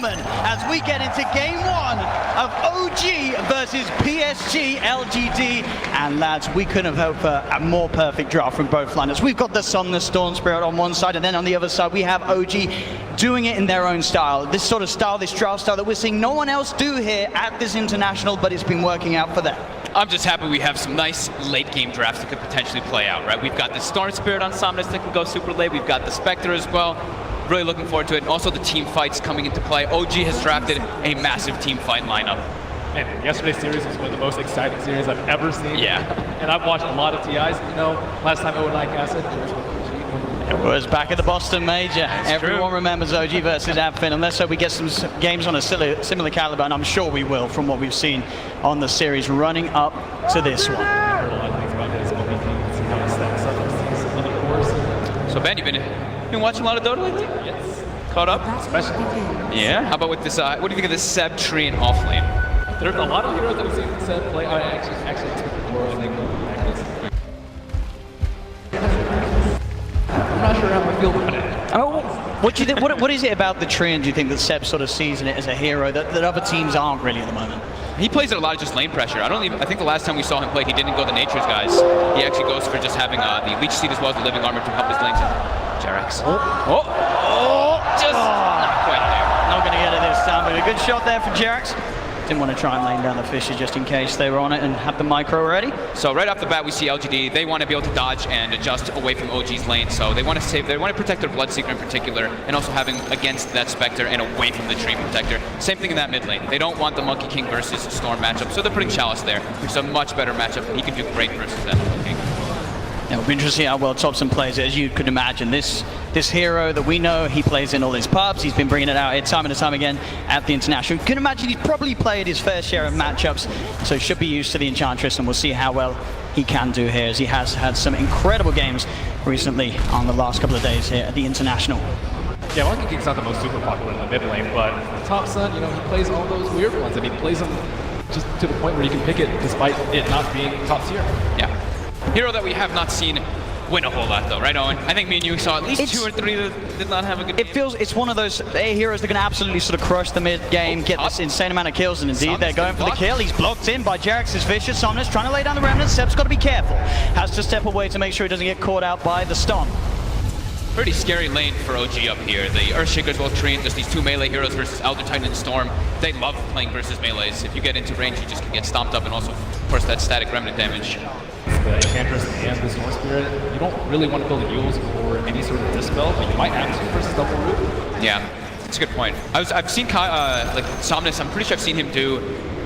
gentlemen, as we get into game one of OG versus PSG LGD. And lads, we couldn't have hoped for a more perfect draft from both lineups. We've got the Somnus Storm Spirit on one side, and then on the other side we have OG doing it in their own style. This sort of style, this draft style that we're seeing no one else do here at this international, but it's been working out for them. I'm just happy we have some nice late game drafts that could potentially play out, right? We've got the Storm Spirit on Somnus that can go super late. We've got the Spectre as well. Really looking forward to it. And also the team fights coming into play. OG has drafted a massive team fight lineup. And yesterday's series was one of the most exciting series I've ever seen. Yeah. And I've watched a lot of TIs. You know, last time I casted, it was with OG. It was back at the Boston Major. That's Everyone true. remembers OG versus Adfin, and let's hope we get some games on a similar caliber, and I'm sure we will from what we've seen on the series running up to this one. I heard a lot of things about his OP and see how he stacks up these other cores. So Ben, you've been watching a lot of Dota lately? Yes. Caught up? Especially. Yeah. How about with this? What do you think of this Seb tree and off lane? There's a lot of heroes that we've seen Seb play. I actually expected more, I think, I'm not sure how I feel about it. Oh, what do you think? What is it about the tree, and do you think that Seb sort of sees in it as a hero that other teams aren't really at the moment? He plays at a lot of just lane pressure. I think the last time we saw him play, he didn't go the Nature's guys. He actually goes for just having the Leech Seed as well as the Living Armor to help his lanes. Jerax. Just not quite there. Not going to get it this time, but a good shot there for Jerax. Didn't want to try and lane down the Fisher just in case they were on it and had the micro ready. So right off the bat, we see LGD. They want to be able to dodge and adjust away from OG's lane. So they want to protect their Bloodseeker in particular, and also having against that Spectre and away from the Tree Protector. Same thing in that mid lane. They don't want the Monkey King versus Storm matchup, so they're putting Chalice there, which is a much better matchup, and he can do great versus that Monkey King. Yeah, it'll be interesting to see how well Thompson plays it. As you could imagine, this hero that we know, he plays in all his pubs. He's been bringing it out here time and time again at the International. You can imagine he's probably played his fair share of matchups, so should be used to the Enchantress, and we'll see how well he can do here, as he has had some incredible games recently on the last couple of days here at the International. Yeah, Monkey King's not the most super popular in the mid lane, but Thompson, you know, he plays all those weird ones. I mean, he plays them just to the point where you can pick it despite it not being top tier. Yeah. Hero that we have not seen win a whole lot though, right Owen? I think me and you saw at least 2 or 3 that did not have a good game. It feels, it's one of those heroes that can absolutely sort of crush the mid game, get this insane amount of kills, and indeed they're going for the kill. He's blocked in by Jerax's vicious Somnus, trying to lay down the remnants. Seb's got to be careful. Has to step away to make sure he doesn't get caught out by the Stomp. Pretty scary lane for OG up here. The Earthshakers will train just these 2 melee heroes versus Elder Titan and Storm. They love playing versus melees. If you get into range, you just can get stomped up, and also, of course, that static remnant damage. The Enchantress and the Storm Spirit, you don't really want to build Yules or any sort of Dispel, but you might have to versus Double Root. Yeah, that's a good point. I've seen like Somnus, I'm pretty sure I've seen him do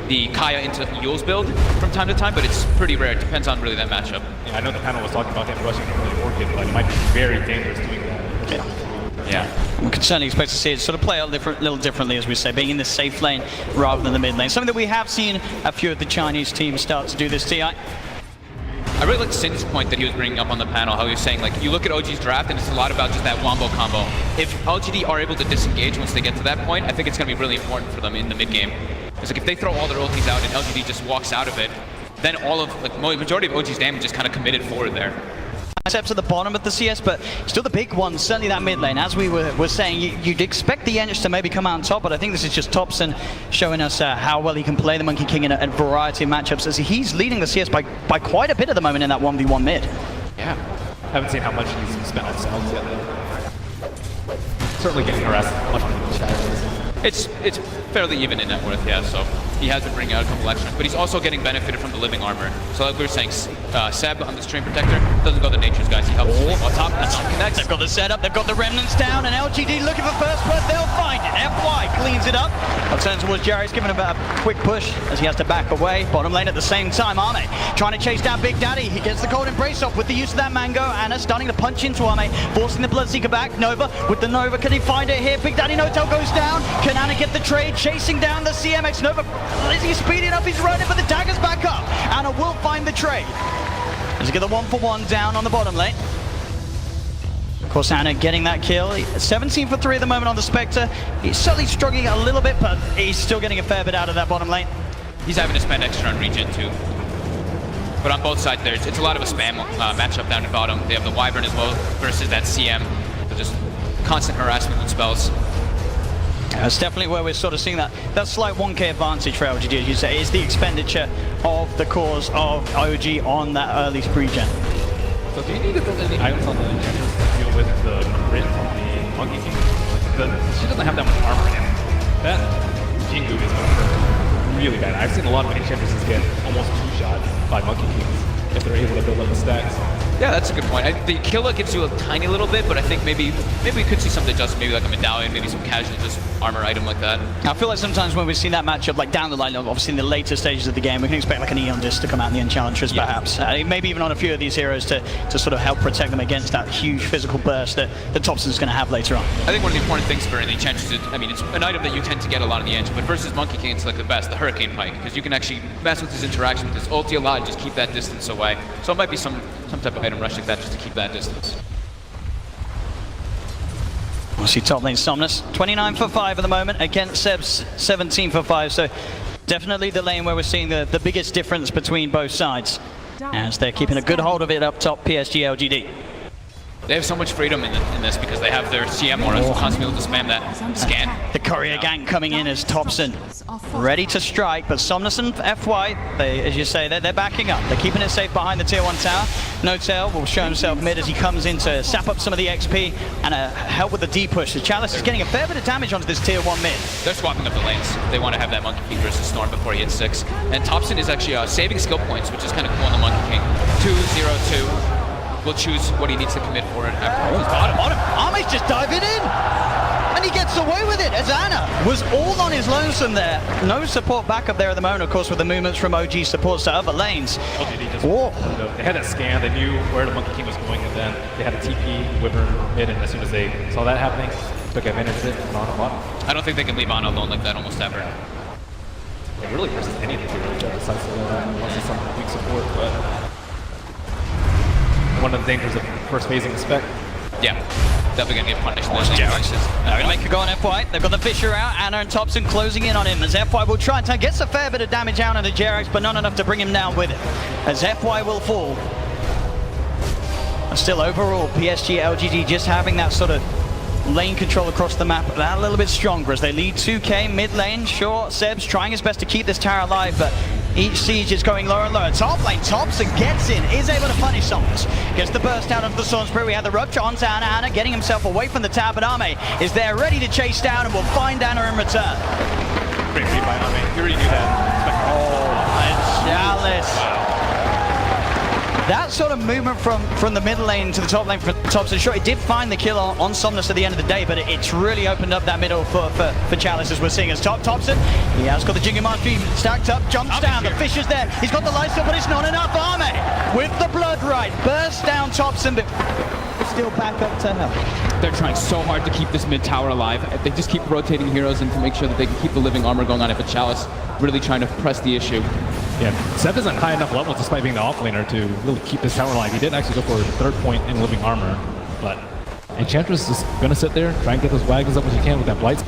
the Kaya into Yules build from time to time, but it's pretty rare. It depends on really that matchup. Yeah, I know the panel was talking about him rushing an early Orchid, but it might be very dangerous doing that. Yeah. We can certainly expect to see it sort of play a little differently, as we say, being in the safe lane rather than the mid lane. Something that we have seen a few of the Chinese teams start to do this, TI. I really like Sin's point that he was bringing up on the panel, how he was saying, like, you look at OG's draft and it's a lot about just that wombo combo. If LGD are able to disengage once they get to that point, I think it's going to be really important for them in the mid game. It's like if they throw all their ultis out and LGD just walks out of it, then all of, like, majority of OG's damage is kind of committed forward there. Steps at the bottom of the CS, but still the big one, certainly that mid lane. As we were saying, you'd expect the Ench to maybe come out on top, but I think this is just Thompson showing us how well he can play the Monkey King in a variety of matchups, as he's leading the CS by quite a bit at the moment in that 1v1 mid. Yeah. Haven't seen how much he's spent on cells yet, though. Certainly getting harassed much more than the shadows. It's fairly even in net worth, yeah, so he has been bringing out a couple extras, but he's also getting benefited from the Living Armor. So like we were saying, Seb on the Stream Protector doesn't go the Nature's guys, he helps on top, that's not connects. They've got the setup, they've got the remnants down, and LGD looking for first blood, they'll find it. FY cleans it up. Up turns towards Jerry's giving him a quick push as he has to back away. Bottom lane at the same time, Ame trying to chase down Big Daddy. He gets the Cold Embrace off with the use of that Mango. Anna starting to punch into Ame, forcing the Bloodseeker back. Nova with the Nova, can he find it here? Big Daddy Notel goes down. Can Anna get the trade? Chasing down the CMX. Nova, is he speeding up? He's running, but the dagger's back up. Anna will find the trade. As he get the 1-for-1 down on the bottom lane. Of course, Anna getting that kill. 17 for 3 at the moment on the Spectre. He's certainly struggling a little bit, but he's still getting a fair bit out of that bottom lane. He's having to spend extra on regen too. But on both sides there, it's a lot of a spam matchup down at bottom. They have the Wyvern as well versus that CM. So just constant harassment with spells. That's definitely where we're sort of seeing that slight 1k advantage for LGD, as you say, is the expenditure of the cores of OG on that early spree gen. So do you need to build any items on the Enchantress to deal with the crit on the Monkey King? She doesn't have that much armor in it. That Jingu is going to hurt really bad. I've seen a lot of Enchantresses get almost 2 shots by Monkey Kings if they're able to build up the stacks. Yeah, that's a good point. The Killa gives you a tiny little bit, but I think maybe we could see something adjusted, maybe like a medallion, maybe some casual just armor item like that. I feel like sometimes when we've seen that matchup, like down the line, obviously in the later stages of the game, we can expect like an Eon disc to come out in the Enchantress, perhaps. Maybe even on a few of these heroes to sort of help protect them against that huge physical burst that Thompson's going to have later on. I think one of the important things for the Enchantress is, I mean, it's an item that you tend to get a lot in the Ench, but versus Monkey King, it's like the best, the Hurricane Pike, because you can actually mess with his interaction with his ulti a lot and just keep that distance away. So it might be some type of item rush like that just to keep that distance. We'll see top lane Somnus, 29 for 5 at the moment against Seb's 17 for 5. So definitely the lane where we're seeing the biggest difference between both sides, as they're keeping a good hold of it up top, PSG LGD. They have so much freedom in this because they have their CM orders, so constantly able to spam that scan. The courier gank coming in as Thompson ready to strike, but Somnus and FY, as you say, they're backing up. They're keeping it safe behind the tier 1 tower. No-Tail will show himself mid as he comes in to sap up some of the XP and help with the D-push. The Chalice is getting a fair bit of damage onto this tier 1 mid. They're swapping up the lanes. They want to have that Monkey King versus Storm before he hits 6. And Thompson is actually saving skill points, which is kind of cool on the Monkey King. 2-0-2. Will choose what he needs to commit for it after. Bottom. Army's just diving in! And he gets away with it as Anna was all on his lonesome there. No support backup there at the moment, of course, with the movements from OG supports to other lanes. LGD just they had that scan, they knew where the Monkey King was going, and then they had a TP, Wyvern mid, and as soon as they saw that happening, took advantage of it and on the bottom. I don't think they can leave Anna alone like that almost ever. Yeah, really versus anything really besides unless it's some weak support, but one of the dangers of first phasing the spec. Yeah, definitely gonna get punished in those places. They're gonna make a go on FY. They've got the Fisher out. Anna and Thompson closing in on him as FY will try and gets a fair bit of damage out on the Jerax, but not enough to bring him down with it. As FY will fall. And still overall, PSG LGD just having that sort of lane control across the map, that a little bit stronger as they lead 2k mid lane. Sure, Seb's trying his best to keep this tower alive, but each siege is going lower and lower. Top lane, Thompson gets in, is able to punish Somnus. Gets the burst out of the Storm Spirit. We had the rupture onto Anna. Anna getting himself away from the tower, but Ame is there ready to chase down and will find Anna in return. Great read by Ame. He already knew that. Oh, Chalice. Wow. That sort of movement from the mid lane to the top lane from Thompson, sure, it did find the kill on Somnus at the end of the day, but it's really opened up that middle for Chalice, as we're seeing as Thompson. He has got the Jingu Mastery stacked up, jumps down, the Fisher's there, he's got the light still, but it's not enough. Ame with the blood right, bursts down Thompson, but still back up to hell. They're trying so hard to keep this mid tower alive. They just keep rotating heroes in to make sure that they can keep the living armor going on it, but Chalice really trying to press the issue. Yeah, Seb isn't high enough level despite being the offlaner to really keep this tower alive. He did actually go for a 3rd point in living armor, but Enchantress is going to sit there, try and get those wagons up as you can with that Blight.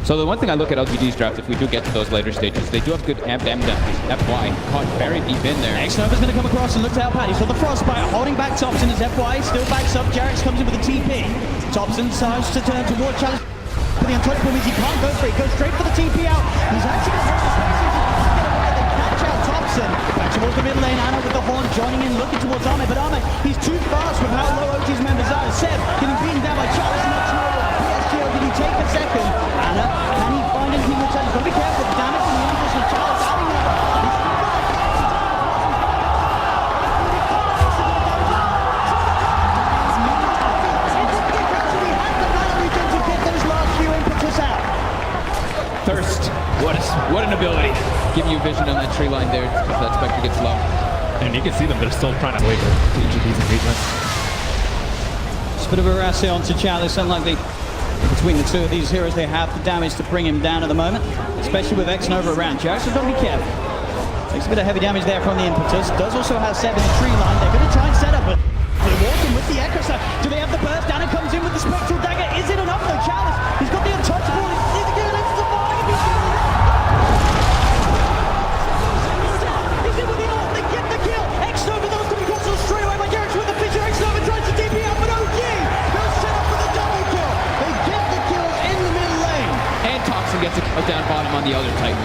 So the one thing I look at LGD's draft, if we do get to those later stages, they do have good amp damage. FY caught very deep in there. X-Nova's going to come across and look to help out. He's got the Frostbite, holding back Thompson as FY still backs up. Jerax comes in with a TP. Thompson starts to turn toward Chalice. But the untouchable means he can't go for it. He goes straight for the TP out. He's actually going to catch out Thompson. Back towards the mid lane. Anna with the horn joining in, looking towards Ame. But Ame, he's too fast with how low OG's members are. Seb getting beaten down by Chalice and X-Nova. PSG, did he take a second? Anna, can he find anything with Chalice? Got to be careful. The damage from the ambush of Chalice. Adding that. Thirst. What an ability. Giving you vision on that tree line there if that Spectre gets low. And you can see them, they're still trying to waver to each of these engagements. Just a bit of a Rassay onto Chalice, unlikely between the two of these heroes. They have the damage to bring him down at the moment, especially with X-Nova around. Jerax has got to be careful. Takes a bit of heavy damage there from the impetus. Does also have Seb in the tree line. They're going to try and set up, but they're walking with the Echo Star. Do they have the burst? Anna comes in with the Spectral Dagger. Is it enough though? Chalice, he's got the untouchable. and gets a down bottom on the other Titan.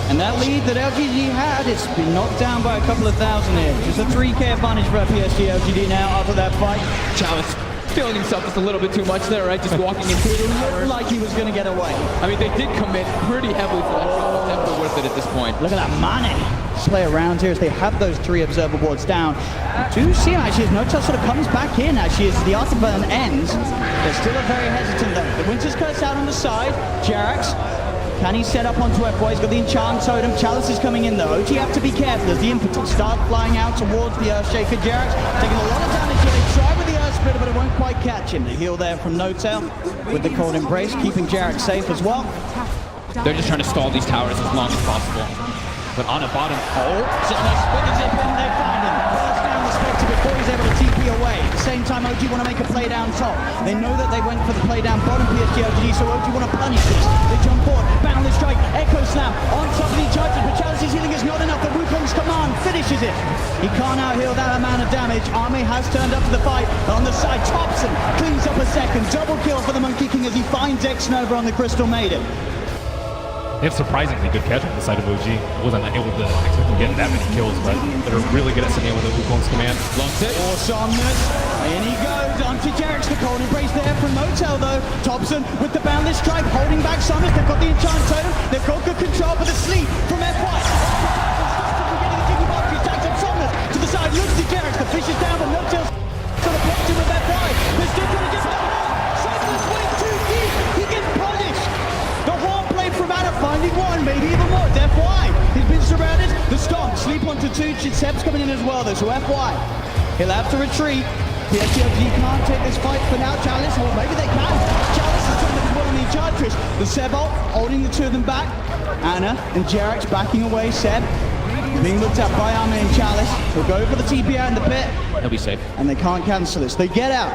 And that lead that LGD had, it's been knocked down by a couple of thousand here. Just a 3K advantage for PSG LGD now after that fight. Chalice feeling himself just a little bit too much there, right? Just walking into it. It looked like he was going to get away. I mean, they did commit pretty heavily for that. It's definitely worth it at this point. Look at that money. Just play around here as they have those 3 observer boards down. Do see him actually as No-Tail sort of comes back in actually as the afterburn ends. They're still very hesitant though. The Winter's Curse out on the side. Jerax. Can he set up onto FY? He's got the Enchant Totem. Chalice is coming in though. OG have to be careful as the impetus start flying out towards the Earthshaker. Jerax taking a lot of damage here. They try with the Earth Splitter, but it won't quite catch him. The heal there from No-Tail with the Cold Embrace, keeping Jerax safe as well. They're just trying to stall these towers as long as possible. But on a bottom, So they split zip in, they find him. First down the Spectre before he's able to TP away. At the same time, OG want to make a play down top. They know that they went for the play down bottom PSG OG, so OG want to punish this. They jump forward, boundless strike, Echo Slam on top of the Enchantress, but Chalice's healing is not enough. The Wukong's command finishes it. He can't out-heal that amount of damage. Army has turned up to the fight. On the side, Thompson cleans up a second. Double kill for the Monkey King as he finds X-Nova on the Crystal Maiden. They have surprisingly good catch on the side of OG. I wasn't able to expect them to get that many kills, but they're really good at sitting with the Wukong's command. long sit. Awesomeness. In he goes onto Jerax. The Cold Embrace there from No-Tail though. Thompson with the boundless strike holding back Summers. They've got the Enchant Totem. They've got good control for the sleep from FY. To the side, looks to Jerax. The fish is down, but No-Tail's sort of blocked him with FY. They're still trying to just Summers went too deep. He gets punished. The horn play from Anna finding one, maybe even more. It's FY. He's been surrounded. The stomp, sleep onto 2. Seb's coming in as well though, so FY. He'll have to retreat. PSG can't take this fight for now. Chalice, or maybe they can. Chalice is trying to well on the Enchantress. The Seb ult, holding the 2 of them back. Anna and Jerax backing away. Seb being looked at by Armin and Chalice. He'll go for the TP out in the pit. He'll be safe. And they can't cancel this. They get out.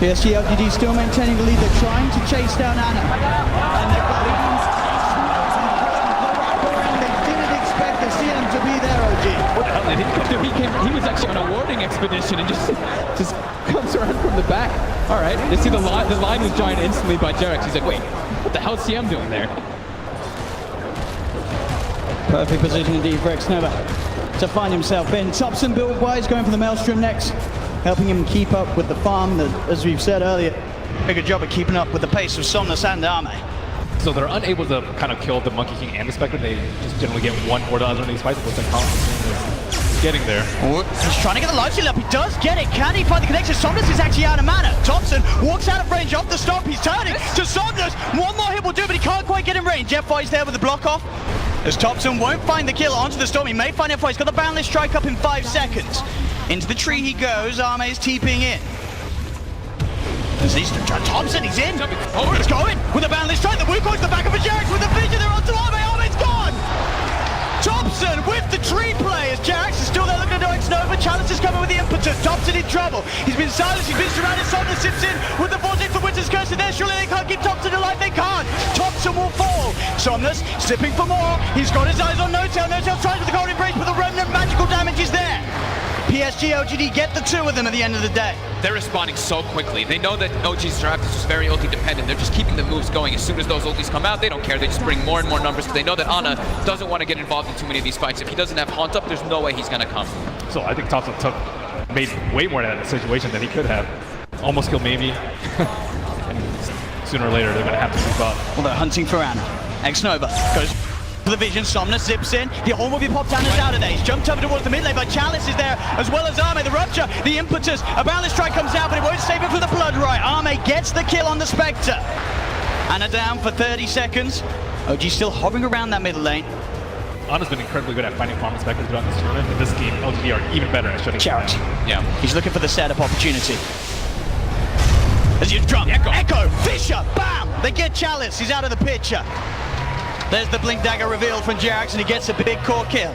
PSG LGD still maintaining the lead. They're trying to chase down Anna. And they've got they didn't expect the CM to be there, OG. What the hell did he was actually on a warding expedition and just comes around from the back. All right, they see the line was joined instantly by Jerax. He's like, wait, what the hell is CM doing there? Perfect position indeed for X-Nova to find himself in. Thompson build-wise going for the Maelstrom next, helping him keep up with the farm that, as we've said earlier, a good job of keeping up with the pace of Somnus and Arme. So they're unable to kind of kill the Monkey King and the Spectre. They just generally get one or the other in these fights. It looks like Thompson is getting there. He's trying to get the life steal up. He does get it. Can he find the connection? Somnus is actually out of mana. Thompson walks out of range off the stop. He's turning to Somnus. One more hit will do, but he can't quite get in range. FY's there with the block off. As Thompson won't find the kill onto the storm. He may find FY. He's got the boundless strike up in 5 seconds. Into the tree he goes. Arme is TPing in. As he's Thompson, he's in. Oh, he's going with a boundless strike. The Wukong's the back of a Jerax with the vision. They're onto Arme. Arme's gone. Thompson with the tree play as Jerax is still there looking at X-Nova. Chalice is coming with the impetus. Thompson in trouble. He's been silenced. He's been surrounded. Somnus sips in with the vortex of Winter's Curse. And there, surely they can't keep Thompson alive. They can't. Thompson will fall. Somnus sipping for more. He's got his eyes on No-Tail. No-Tail tries with the Cold Embrace, but the remnant magical damage is there. PSG LGD get the 2 of them at the end of the day. They're responding so quickly. They know that OG's draft is just very ulti dependent. They're just keeping the moves going. As soon as those ultis come out, they don't care. They just bring more and more numbers because they know that Ana doesn't want to get involved in too many of these fights. If he doesn't have Haunt up, there's no way he's going to come. So I think Thompson made way more out of that situation than he could have. Almost killed Mamie. And sooner or later, they're going to have to move up. Well, they're hunting for Ana. X-Nova goes for the vision. Somnus zips in. The horn will be popped down and out of there. He's jumped over towards the mid lane, but Chalice is there as well as Arme. The rupture, the impetus. A boundless strike comes out, but it won't save him from the blood right. Arme gets the kill on the Spectre. Ana down for 30 seconds. OG still hovering around that middle lane. Ana's been incredibly good at finding farm Spectres throughout this tournament. In this game, LGD are even better at shutting Chariot. down. Yeah. He's looking for the setup opportunity. As you drum, Echo, Fisher, bam! They get Chalice. He's out of the picture. There's the Blink Dagger reveal from Jerax, and he gets a big core kill.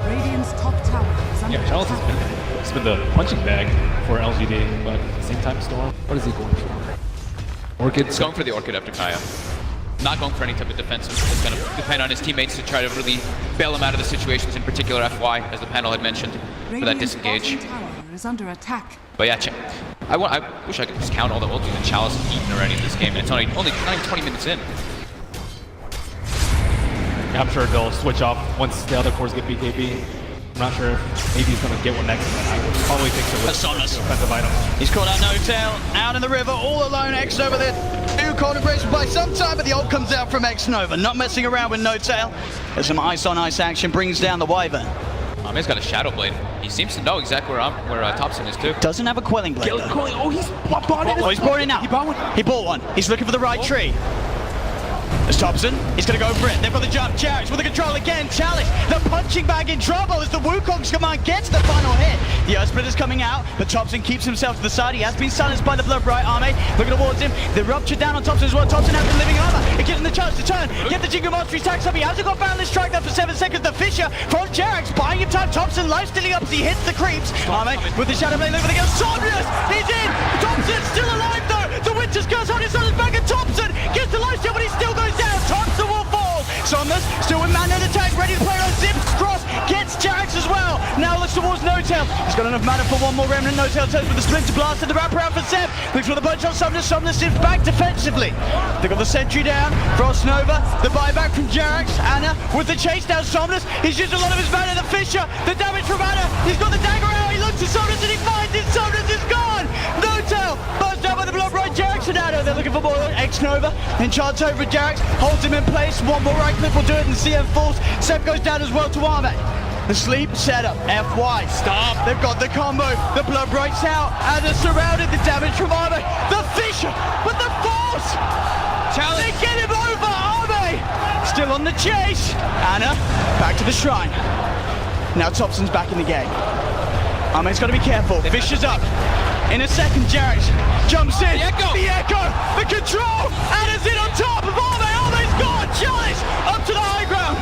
Radiant's top tower is under Yeah, Chalice has been the punching bag for LGD, but at the same time, Storm. What is he going for? Orchid. He's going for the Orchid after Kaya. Not going for any type of defensive. It's going to depend on his teammates to try to really bail him out of the situations, in particular FY, as the panel had mentioned, for that disengage. Tower is under attack. But yeah, I wish I could just count all the ultis that Chalice has eaten already in this game, and it's only not even 20 minutes in. I'm sure they'll switch off once the other cores get BKB. I'm not sure if maybe he's going to get one next, but I would probably think so with Somnus. offensive items. He's caught out No-Tail, out in the river, all alone. X-Nova there. New cold breaks by some time, but the ult comes out from X-Nova. Not messing around with No-Tail. There's some ice-on-ice action, brings down the Wyvern. He's got a Shadow Blade. He seems to know exactly where Thompson is too. Doesn't have a Quelling Blade, though. Oh, he's bought it. Oh, he's bought it now. He bought one. He bought one. He's looking for the right tree. There's Thompson. He's going to go for it. They've got the jump. Jarix with the control again. Chalice, the punching bag in trouble as the Wukong's command gets the final hit. The Earth Splitter's coming out, but Thompson keeps himself to the side. He has been silenced by the Blood Bright army. Looking towards him. The rupture down on Thompson as well. Thompson has been living armor. It gives him the chance to turn. Get the Jingle Monster. He stacks up. He hasn't got Boundless Strike there for 7 seconds. The Fisher from Jarix buying him time. Thompson life stealing up as he hits the creeps. Arme with the Shadow Blade over the girl. Saunders, he's in. Thompson's still alive though. The Winter's Curse on his on his back, and Thompson gets the life steal, but he still goes down. Thompson will fall. Somnus still with man in the tank, ready to play on Zip. Cross gets Jarix as well. Now looks towards No-Tail. He's got enough mana for one more remnant. No-Tail turns with the Splinter Blast and the wraparound for Zep. Looks for the bunch on Somnus. Somnus is back defensively. They've got the sentry down. Frost Nova, the buyback from Jarix. Anna with the chase down Somnus. He's used a lot of his mana. The Fisher, the damage from Anna. He's got the dagger out. He looks at Somnus and he finds it. Somnus is gone. No-Tail buzzed down by the Blood Bright. Jarix and Anna. They're looking for more. X-Nova enchants over Jarix. Holds him in place. One more right click will do it, and CM falls. Seb goes down as well to Arme. The sleep setup. FY. Stop. They've got the combo. The Blood Bright's out. And they're surrounded. The damage from Arme. The Fisher. But the force. Challenge. They get him over. Arme. Still on the chase. Anna. Back to the shrine. Now Thompson's back in the game. Arme's got to be careful. Fisher's up. In a second, Jarix jumps in. The echo. The control. Anna's in on top of Arme. Arme's gone. Chalice up to the high ground.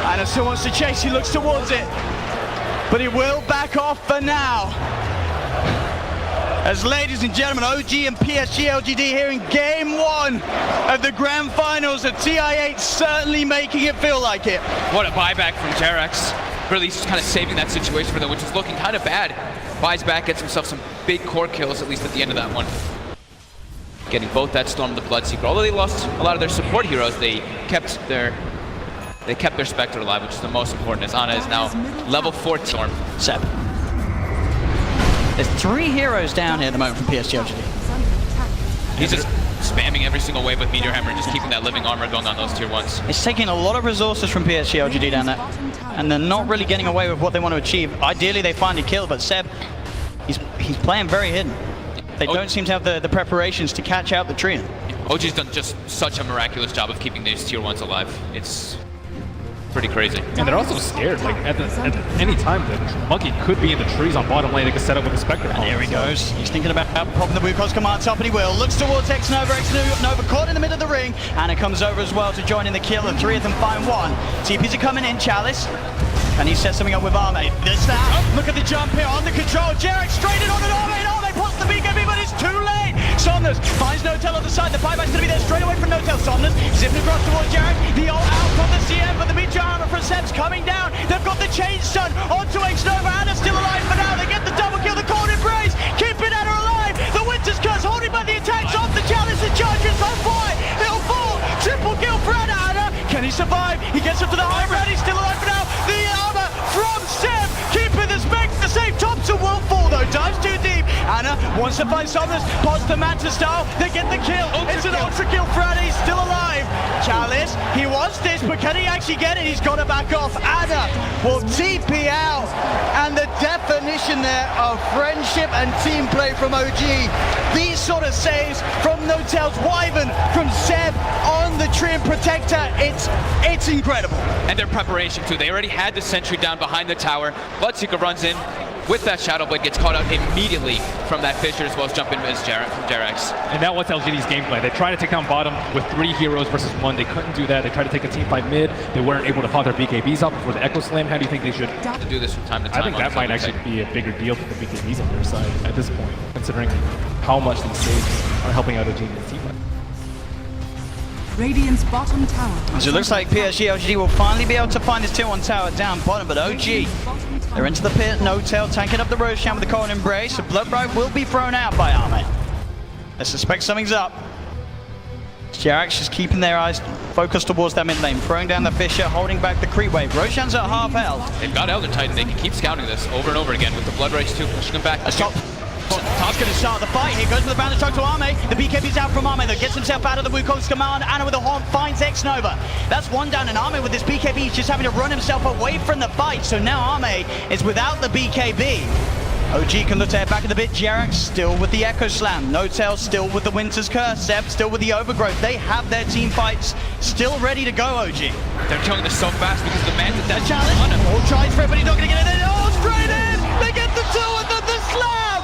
Anna still wants to chase. He looks towards it. But he will back off for now. As ladies and gentlemen, OG and PSG LGD here in game 1 of the grand finals of TI8, certainly making it feel like it. What a buyback from Jarix. Really kind of saving that situation for them, which is looking kind of bad. Buys back, gets himself some big core kills, at least at the end of that one. Getting both that Storm and the Bloodseeker. Although they lost a lot of their support heroes, they kept their Spectre alive, which is the most important, as Anna is now level 14. Storm. Seb. There's 3 heroes down here at the moment from PSG LGD. He's just spamming every single wave with Meteor Hammer and just keeping that living armor going on those tier 1s. It's taking a lot of resources from PSG LGD down there, and they're not really getting away with what they want to achieve. Ideally, they find a kill, but Seb, he's playing very hidden. They don't seem to have the preparations to catch out the trio. OG's done just such a miraculous job of keeping these tier 1s alive. It's pretty crazy. And they're also scared. Like at any time, the monkey could be in the trees on bottom lane. They could set up with a Spectre. And here he goes. He's thinking about popping the Wukong's command top, and he will. Looks towards X-Nova. X-Nova caught in the middle of the ring. Anna comes over as well to join in the kill. The 3 of them find one. TPs are coming in. Chalice. And he sets something up with Arme. There's that. Look at the jump here on the control. Jarix straight in on an Arme. And Arme pops the BKB, but it's too late. Somnus finds No-Tail on the side. The buyback's going to be there straight away from No-Tail. Somnus zipping across towards Jarix. The ult out from the CM, but the Meteor Armor from Seb's coming down. They've got the chain stun onto X-Nova. Anna's still alive for now. They get the double kill. The cold embrace. Keeping Anna alive. The Winter's Curse holding by the attacks off the Chalice and charges on fire. He'll fall. Triple kill for Anna. Anna, can he survive? He gets up to the high ground. He's still alive for now. The armor from Seb. Keeping the Spectre safe. Thompson will fall though. Dives too deep. Anna wants to find Somnus. Pods the Manta style. They get the kill. It's an ultra kill for Anna. He's still alive. Chalice, he wants this, but can he actually get it? He's got to back off. Anna will TP out. And the definition there of friendship and team play from OG. These sort of saves from No-Tail's Wyvern, from Seb on the Trim Protector. It's incredible. And their preparation too. They already had the sentry down behind the tower. Bloodseeker runs in with that Shadow Blade, gets caught out immediately from that Fisher, as well as jump in as Jarix. And that was LGD's gameplay. They tried to take down bottom with 3 heroes versus 1. They couldn't do that. They tried to take a team fight mid. They weren't able to pop their BKBs up before the Echo Slam. How do you think they should To do this from time to time. I think that might actually be a bigger deal for the BKBs on their side at this point, considering how much these saves are helping out OG in the team fight. Radiant's bottom tower. So it looks like PSG LGD will finally be able to find his tier 1 tower down bottom, but OG, they're into the pit, no tail, tanking up the Roshan with the cold embrace. So Bloodbright will be thrown out by Arme. They suspect something's up. Jerax just keeping their eyes focused towards that mid lane, throwing down the Fisher, holding back the creep wave. Roshan's at half health. They've got Elder Titan. They can keep scouting this over and over again with the Blood Rage 2 pushing him back. Top's going to start the fight. Here goes with the boundary stroke to Arme. The BKB's out from Arme, though. Gets himself out of the Wukong's command. Anna with the horn finds X-Nova. That's one down, and Arme with this BKB. He's just having to run himself away from the fight. So now Arme is without the BKB. OG can look to head back in the bit. Jerax still with the Echo Slam. No-Tail still with the Winter's Curse. Zeb still with the Overgrowth. They have their team fights still ready to go, OG. They're killing this so fast because the man's at that Challenge. All tries for it, but he's not going to get it. Oh, straight in. They get the 2 and then the slam.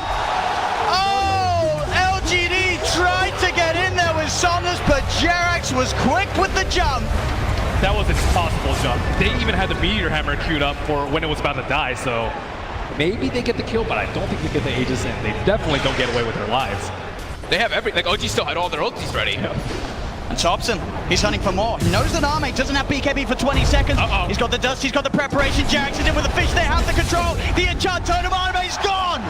Oh, LGD tried to get in there with Somnus, but Jerax was quick with the jump. That was an impossible jump. They even had the Meteor Hammer queued up for when it was about to die, so maybe they get the kill, but I don't think they get the Aegis in. They definitely don't get away with their lives. They have everything. Like, OG still had all their ultis ready. Yeah. And Thompson, he's hunting for more. He knows that Arme doesn't have BKB for 20 seconds. He's got the dust, he's got the preparation. Jerax is in with the fish, they have the control. The enchant totem, Arme's gone!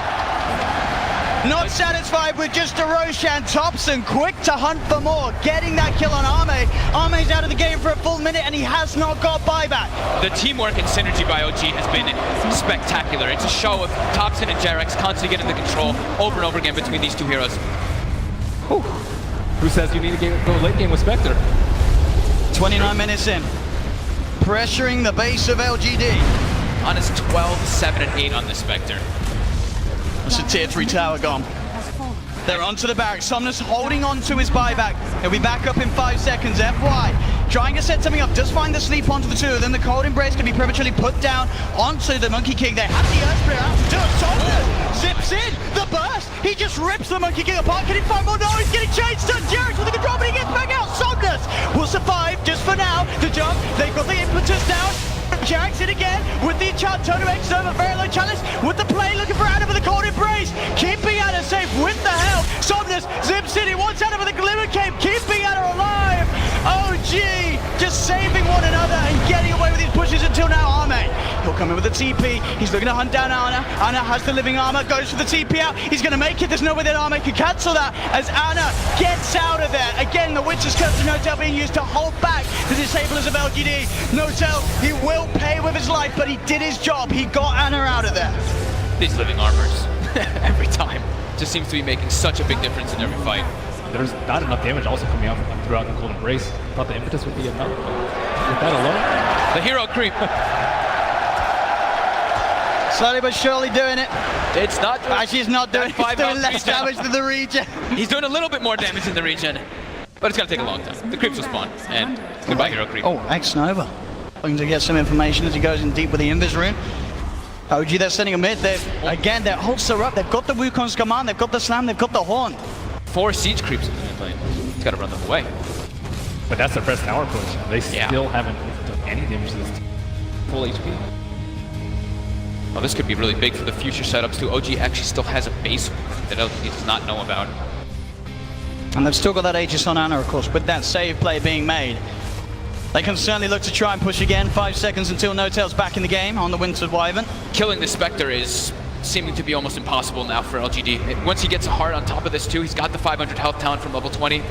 Not satisfied with just a Roshan. Thompson quick to hunt for more, getting that kill on Arme. Arme's out of the game for a full minute and he has not got buyback. The teamwork and synergy by OG has been spectacular. It's a show of Thompson and Jerax constantly getting the control over and over again between these two heroes. Whew. Who says you need to go late game with Spectre? 29 minutes in. Pressuring the base of LGD. Honest 12, 7, and 8 on the Spectre. That's a tier 3 tower gone. They're onto the barracks. Somnus holding on to his buyback. He'll be back up in 5 seconds. FY trying to set something up. Does find the sleep onto the 2. Then the cold embrace can be prematurely put down onto the Monkey King. They have the Earth Spirit out to do it. Somnus zips in. The burst. He just rips the Monkey King apart. Can he find more? No, he's getting chased. Jerax with the control, but he gets back out. Somnus will survive just for now. The jump. They've got the impetus down. Jerax in again with the enchant totem X-Nova, very low challenge with the play, looking for Anna with the cold embrace, keeping Anna safe with the help. Somnus zips in, he wants Anna with a glimmer cape, keeping Anna alive. OG just saving one another and getting away with his pushes until now. Arme, he'll come in with the TP, he's looking to hunt down Anna. Anna has the living armor, goes for the TP out, he's going to make it. There's no way that Arme can cancel that as Anna gets out of there. Again, the Winter's Curse of No-Tail being used to hold back the disablers of LGD. No-Tail, he will pay with his life, but he did his job. He got Anna out of there. These living armors, every time, just seems to be making such a big difference in every fight. There's not enough damage also coming out throughout the cold embrace. Thought the impetus would be enough, but with that alone. The hero creep. Slowly but surely doing it. It's not doing, actually, it's not doing, it's doing less damage than the regen. He's doing a little bit more damage in the regen, but it's gonna take a long time. The creeps will spawn, and goodbye hero creep. Oh, X-Nova. Looking to get some information as he goes in deep with the Invis rune. OG, they're sending a mid. Again, their ults are up. They've got the Wukong's command, they've got the slam, they've got the horn. 4 siege creeps in the mid lane. He's gotta run them away. But that's their best tower push. They still haven't done any damage to this full HP. Well, this could be really big for the future setups too. OG actually still has a base that LGD does not know about. And they've still got that Aegis on Anna, of course, with that save play being made. They can certainly look to try and push again. 5 seconds until No-Tail's back in the game on the Winter Wyvern. Killing the Spectre is seeming to be almost impossible now for LGD. Once he gets a heart on top of this too, he's got the 500 health talent from level 20.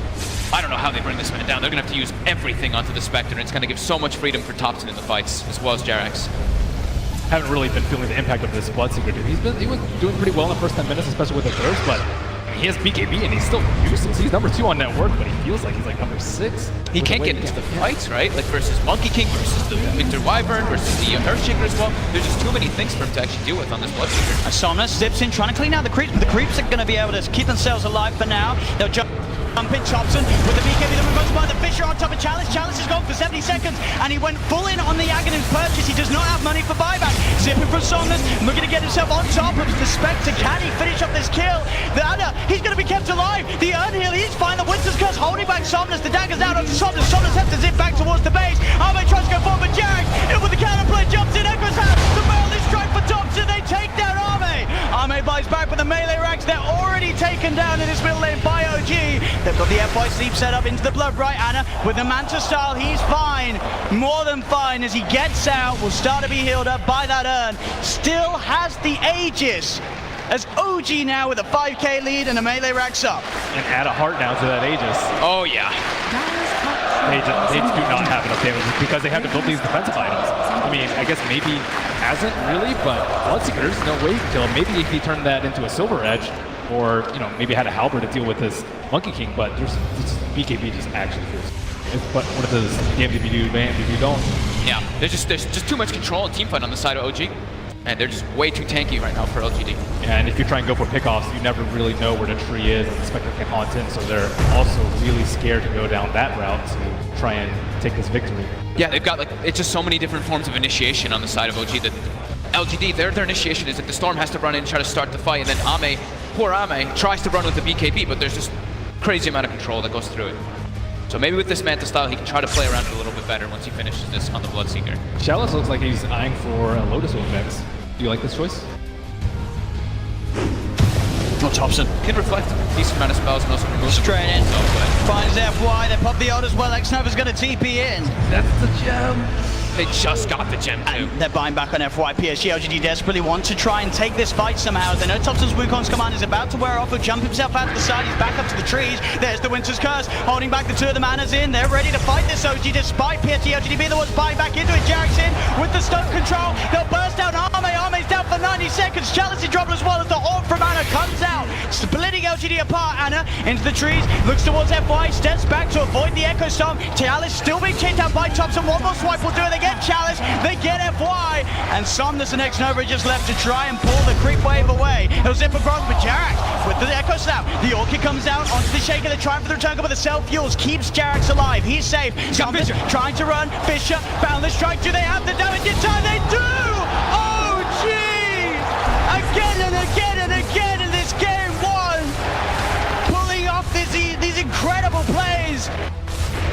I don't know how they bring this man down. They're gonna have to use everything onto the Spectre, and it's gonna give so much freedom for Thompson in the fights, as well as Jerax. Haven't really been feeling the impact of this Bloodseeker, dude. He was doing pretty well in the first 10 minutes, especially with the thirst, but he has BKB and he's still useless. He's number 2 on network, but he feels like he's like number 6. He can't get into the fights, right? Like versus Monkey King, versus the Winter Wyvern, versus the Earthshaker as well. There's just too many things for him to actually deal with on this Bloodseeker. Somnus zips in, trying to clean out the creeps, but the creeps are going to be able to keep themselves alive for now. They'll jump in Thompson with the BKB that goes by the Fisher on top of Chalice. Chalice is gone for 70 seconds and he went full in on the Aghanim's purchase. He does not have money for buyback. Zipping from Somnus, looking to get himself on top of the Spectre. Can he finish up this kill? The Anna, he's going to be kept alive. The Earn Heal, he's fine. The Winter's Curse holding back Somnus. The dagger's out onto Somnus. Somnus has to zip back towards the base. Arme tries to go forward, but Jerax in with the counterplay, jumps in, echoes out. The Merlin strike for Thompson. They take down Arme. Ame buys back, but the melee racks, they're already taken down in this middle lane by OG. They've got the FY sleep set up into the blood, right? Anna with the Manta style, he's fine. More than fine as he gets out, will start to be healed up by that urn. Still has the Aegis. As OG now with a 5k lead and the melee racks up. And add a heart now to that Aegis. Oh yeah. They just do not have enough damage because they have to build these defensive items. I mean, I guess maybe hasn't really, but Bloodseeker, there's no way you can kill him. Maybe if he turned that into a Silver Edge, or maybe had a Halberd to deal with this Monkey King, but there's BKB just actually feels. But what if there's damned if you do, damned if you don't? Yeah, there's just too much control and teamfight on the side of OG. And they're just way too tanky right now for LGD. Yeah, and if you try and go for pickoffs, you never really know where the tree is, and the Spectre can haunt in, so they're also really scared to go down that route to try and take this victory. Yeah, they've got it's just so many different forms of initiation on the side of OG that LGD, their initiation is that the Storm has to run in and try to start the fight, and then Ame, poor Ame, tries to run with the BKB, but there's just crazy amount of control that goes through it. So maybe with this Manta style, he can try to play around it a little bit better once he finishes this on the Bloodseeker. Chalice looks like he's eyeing for a Lotus Wing mix. Do you like this choice? Not Thompson. Can reflect a decent amount of spells and also remove Straight in. but Finds FY, they pop the ult as well. X-Nova's going to TP in. that's the gem. They just got the gem too. And they're buying back on FY. PSG LGD desperately want to try and take this fight somehow. They know Thompson's Wukong's command is about to wear off. He'll jump himself out to the side. He's back up to the trees. There's the Winter's Curse, holding back the two of the manas in. They're ready to fight this OG despite PSG LGD being the ones buying back into it. Jarek's in with the stone control. They'll burst out Ame. Ame's down for 90 seconds. Chalice in trouble as well as the Hawk from Anna comes out, splitting LGD apart. Anna into the trees, looks towards FY, steps back to avoid the Echo Storm. Chalice still being chained down by Thompson. One more swipe will do it. They get Chalice. They get FY, and Somnus and X-Nova just left to try and pull the creep wave away. It'll zip across, but Jarek with the Echo Snap. The Orchid comes out onto the Shaker. They're trying for the return, but the self-fuels keeps Jarek's alive. He's safe. Somnus trying to run. Fisher, Boundless Strike. Do they have the damage in time? They do! Oh, gee! Again and again and again in this game one. Pulling off these incredible plays.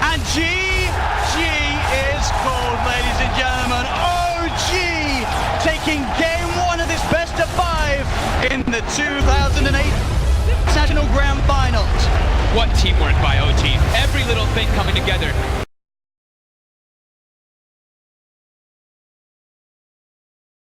And GG is called, ladies and gentlemen. OG taking game one of this best of 5 in the 2008 National Grand Finals. What teamwork by OG. Every little thing coming together.